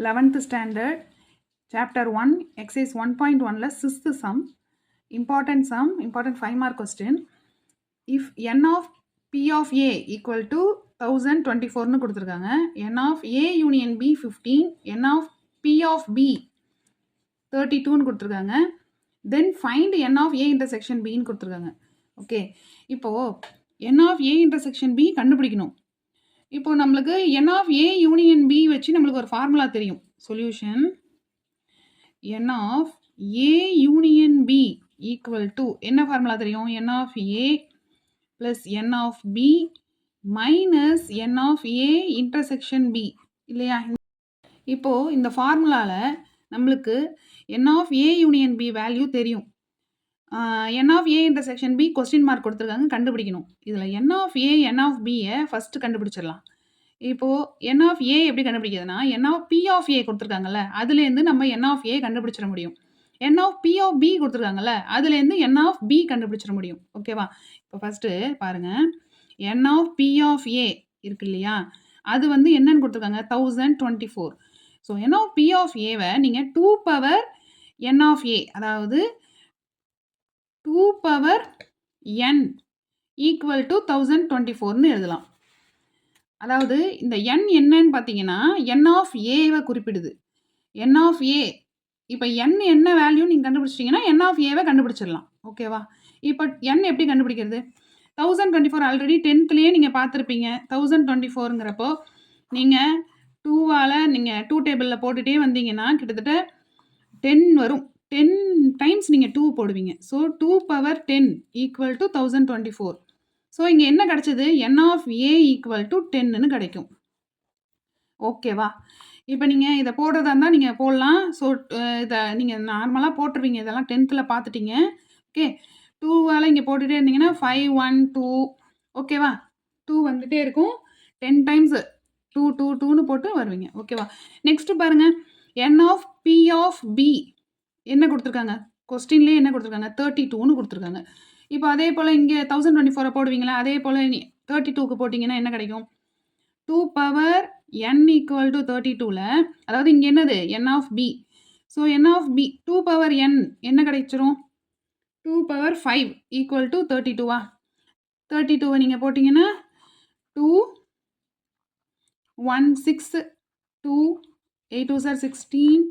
11th standard, chapter 1, exercise 1.1 6th sum, important 5 mark question. If n of p of a equal to 1024 னு கொடுத்திருக்காங்க, n of a union b 15, n of p of b 32 னு கொடுத்திருக்காங்க, then find n of a intersection b னு கொடுத்திருக்காங்க. Okay, இப்போ n of a intersection b கண்டுபிடிக்கணும். இப்போ நம்மளுக்கு n of a union b வச்சு நம்மளுக்கு ஒரு ஃபார்முலா தெரியும். Solution n of a union b equal to என்ன ஃபார்முலா தெரியும்? n of a plus n of b minus n of a intersection b இல்லையா? இப்போ இந்த ஃபார்முலாவில் நம்மளுக்கு n of a union b value தெரியும். n of a intersection b question mark கொடுத்துருக்காங்க, கண்டுபிடிக்கணும். இதில் n of a n of b-யை ஃபஸ்ட்டு கண்டுபிடிச்சிடலாம். இப்போது n of a எப்படி கண்டுபிடிக்கிறதுனா, n of p of a கொடுத்துருக்காங்கல்ல, அதுலேருந்து நம்ம n of a கண்டுபிடிச்சிட முடியும். n of p of b கொடுத்துருக்காங்கல்ல, அதுலேருந்து n of b கண்டுபிடிச்சிட முடியும். ஓகேவா? இப்போ ஃபஸ்ட்டு பாருங்கள், n of p of a இருக்கு இல்லையா, அது வந்து என்னன்னு கொடுத்துருக்காங்க? 1024. So n of p of a-வை நீங்கள் 2 பவர் n of a, அதாவது 2 பவர் n ஈக்குவல் டு 1024னு எழுதலாம். அதாவது இந்த n என்னன்னு பார்த்தீங்கன்னா n ஆஃப் ஏவை குறிப்பிடுது. n ஆஃப் ஏ, இப்போ n என்ன வேல்யூ நீங்கள் கண்டுபிடிச்சிட்டிங்கன்னா n ஆஃப் ஏவை கண்டுபிடிச்சிடலாம். ஓகேவா? இப்போ n எப்படி கண்டுபிடிக்கிறது? 1024 ஆல்ரெடி 10த்லேயே நீங்கள் பார்த்துருப்பீங்க. 1024ங்கிறப்போ நீங்கள் 2வால் நீங்கள் 2 டேபிளில் போட்டுகிட்டே வந்தீங்கன்னா கிட்டத்தட்ட 10 வரும். 10 டைம்ஸ் நீங்கள் 2 போடுவீங்க. So 2 power 10 equal to 1024. So இங்கே என்ன கிடச்சிது? n of a equal to 10ன்னு கிடைக்கும். ஓகேவா? இப்போ நீங்கள் இதை போடுறதா இருந்தால் நீங்கள் போடலாம். ஸோ இதை நீங்கள் நார்மலாக போட்டுருவீங்க, இதெல்லாம் 10த்தில் பார்த்துட்டீங்க. ஓகே, 2வால் இங்கே போட்டுகிட்டே இருந்தீங்கன்னா 5 1 2. ஓகேவா? 2 வந்துகிட்டே இருக்கும். 10 டைம்ஸ் 2 2 2ன்னு போட்டு வருவீங்க. ஓகேவா? நெக்ஸ்ட்டு பாருங்கள், n of p of b என்ன கொடுத்துருக்காங்க? கொஸ்டின்லேயே என்ன கொடுத்துருக்காங்க? 32ன்னு கொடுத்துருக்காங்க. இப்போ அதே போல் இங்கே 1024 போடுவீங்களா, அதே போல் 32க்கு போட்டிங்கன்னா என்ன கிடைக்கும்? 2 பவர் n ஈக்குவல் டு 32ல், அதாவது இங்கே என்னது? n of b. So n of b 2 power n என்ன கிடைச்சிரும்? 2 பவர் 5 ஈக்குவல் டு 32வா? 32வை நீங்கள் போட்டிங்கன்னா 2 1 6 2 8 2 சார் 16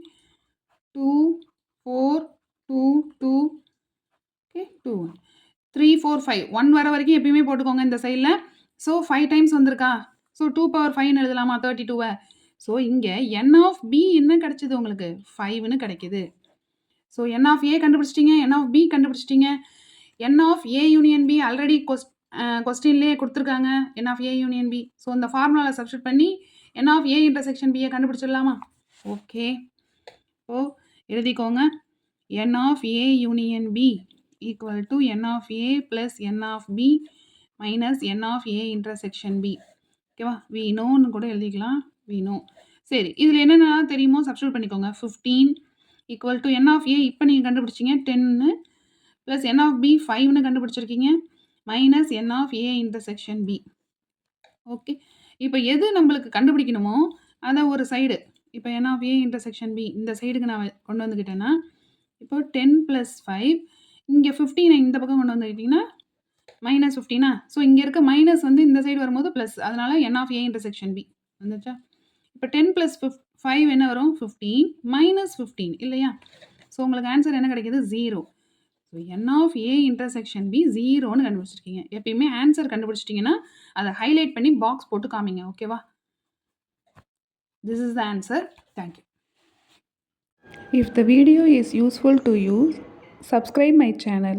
2 4 2 2 ஓகே 2 3 4 5 1 வர வரைக்கும் எப்பயுமே போட்டுக்கோங்க இந்த சைடில். ஸோ 5 டைம்ஸ் வந்திருக்கா? ஸோ 2 பவர் 5ன்னு எழுதலாமா 32வை? ஸோ இங்கே n ஆஃப் b என்ன கிடச்சிது உங்களுக்கு? 5ன்னு கிடைக்கிது. ஸோ n ஆஃப் a கண்டுபிடிச்சிட்டிங்க, n ஆஃப் b கண்டுபிடிச்சிட்டிங்க. n of a union b already கொஸ்டின்லேயே கொடுத்துருக்காங்க, n of a union b. So இந்த ஃபார்முலாவில் சப்ஸ்டிட் பண்ணி n ஆஃப் a இன்டர்செக்ஷன் b-யை கண்டுபிடிச்சிடலாமா? ஓகே, ஸோ எழுதிக்கோங்க, n of a union b equal to n of a plus n of b minus n of a intersection b. ஓகேவா? we knowன்னு கூட எழுதிக்கலாம், we know. சரி, இதில் என்னென்ன தெரியுமோ சப்ஸ்டியூட் பண்ணிக்கோங்க. 15 equal to n of a இப்போ நீங்கள் கண்டுபிடிச்சிங்க 10ன்னு, ப்ளஸ் n ஆஃப் b 5ன்னு கண்டுபிடிச்சிருக்கீங்க, minus n of a intersection b. Okay, இப்போ எது நம்மளுக்கு கண்டுபிடிக்கணுமோ அதை ஒரு சைடு, இப்போ n of a intersection b இந்த சைடுக்கு நான் கொண்டு வந்துக்கிட்டேன்னா, இப்போ 10 ப்ளஸ் 5, இங்கே 15 இந்த பக்கம் கொண்டு வந்துக்கிட்டிங்கன்னா மைனஸ் 15. ஸோ இங்கே இருக்க மைனஸ் வந்து இந்த சைடு வரும்போது ப்ளஸ், அதனால் n of a intersection b வந்துச்சா? இப்போ 10 ப்ளஸ் 5 என்ன வரும்? 15 மைனஸ் 15 இல்லையா? ஸோ உங்களுக்கு ஆன்சர் என்ன கிடைக்கிது? 0. So n of a intersection b 0ன்னு கண்டுபிடிச்சிருக்கீங்க. எப்பயுமே ஆன்சர் கண்டுபிடிச்சிட்டிங்கன்னா அதை ஹைலைட் பண்ணி பாக்ஸ் போட்டு காமிங்க. ஓகேவா? This is the answer. Thank you. If the video is useful to you, subscribe my channel.